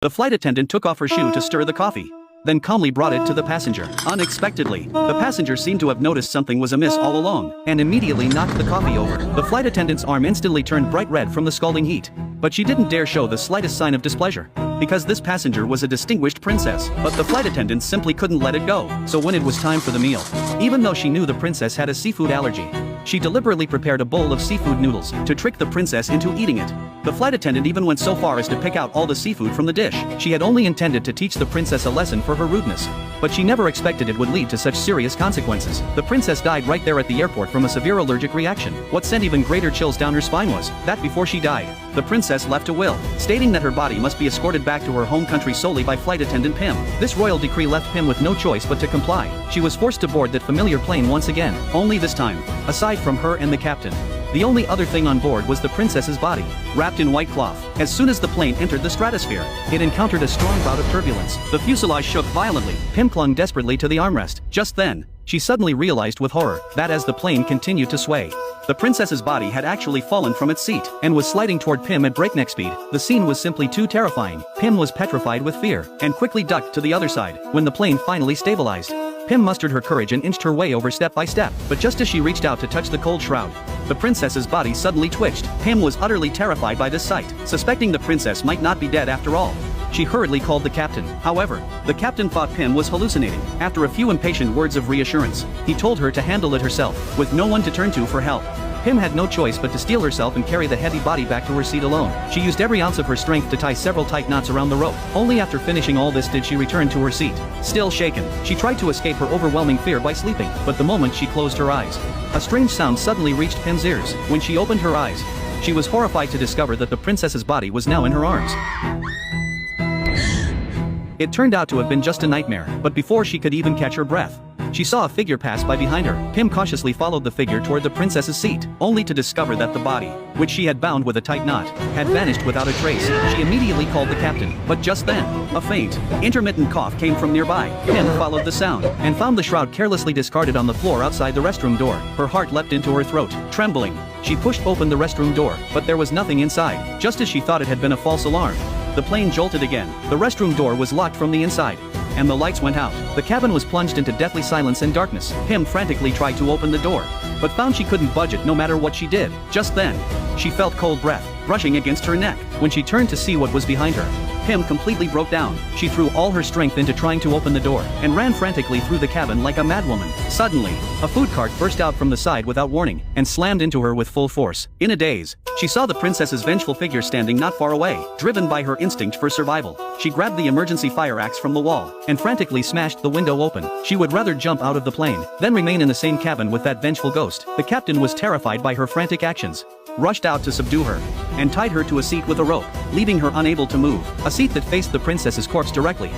The flight attendant took off her shoe to stir the coffee, then calmly brought it to the passenger. Unexpectedly, the passenger seemed to have noticed something was amiss all along, and immediately knocked the coffee over. The flight attendant's arm instantly turned bright red from the scalding heat, but she didn't dare show the slightest sign of displeasure, because this passenger was a distinguished princess. But the flight attendant simply couldn't let it go, so when it was time for the meal, even though she knew the princess had a seafood allergy, she deliberately prepared a bowl of seafood noodles to trick the princess into eating it. The flight attendant even went so far as to pick out all the seafood from the dish. She had only intended to teach the princess a lesson for her rudeness, but she never expected it would lead to such serious consequences. The princess died right there at the airport from a severe allergic reaction. What sent even greater chills down her spine was that before she died, the princess left a will, stating that her body must be escorted back to her home country solely by flight attendant Pim. This royal decree left Pim with no choice but to comply. She was forced to board that familiar plane once again, only this time, aside from her and the captain, the only other thing on board was the princess's body, wrapped in white cloth. As soon as the plane entered the stratosphere, it encountered a strong bout of turbulence. The fuselage shook violently. Pim clung desperately to the armrest. Just then, she suddenly realized with horror that as the plane continued to sway, the princess's body had actually fallen from its seat and was sliding toward Pim at breakneck speed. The scene was simply too terrifying. Pim was petrified with fear and quickly ducked to the other side. When the plane finally stabilized, Pim mustered her courage and inched her way over step by step. But just as she reached out to touch the cold shroud, the princess's body suddenly twitched. Pim was utterly terrified by this sight. Suspecting the princess might not be dead after all, she hurriedly called the captain. However, the captain thought Pim was hallucinating. After a few impatient words of reassurance, he told her to handle it herself, with no one to turn to for help. Pim had no choice but to steel herself and carry the heavy body back to her seat alone. She used every ounce of her strength to tie several tight knots around the rope. Only after finishing all this did she return to her seat. Still shaken, she tried to escape her overwhelming fear by sleeping, but the moment she closed her eyes, a strange sound suddenly reached Pim's ears. When she opened her eyes, she was horrified to discover that the princess's body was now in her arms. It turned out to have been just a nightmare, but before she could even catch her breath, she saw a figure pass by behind her. Pim cautiously followed the figure toward the princess's seat, only to discover that the body, which she had bound with a tight knot, had vanished without a trace. She immediately called the captain, but just then, a faint, intermittent cough came from nearby. Pim followed the sound, and found the shroud carelessly discarded on the floor outside the restroom door. Her heart leapt into her throat. Trembling, she pushed open the restroom door, but there was nothing inside. Just as she thought it had been a false alarm, the plane jolted again. The restroom door was locked from the inside, and the lights went out. The cabin was plunged into deathly silence and darkness. Pim frantically tried to open the door, but found she couldn't budge it no matter what she did. Just then, she felt cold breath brushing against her neck. When she turned to see what was behind her, Pim completely broke down. She threw all her strength into trying to open the door, and ran frantically through the cabin like a madwoman. Suddenly, a food cart burst out from the side without warning, and slammed into her with full force. In a daze, she saw the princess's vengeful figure standing not far away. Driven by her instinct for survival, she grabbed the emergency fire axe from the wall, and frantically smashed the window open. She would rather jump out of the plane than remain in the same cabin with that vengeful ghost. The captain was terrified by her frantic actions, rushed out to subdue her, and tied her to a seat with a rope, leaving her unable to move. A seat that faced the princess's corpse directly.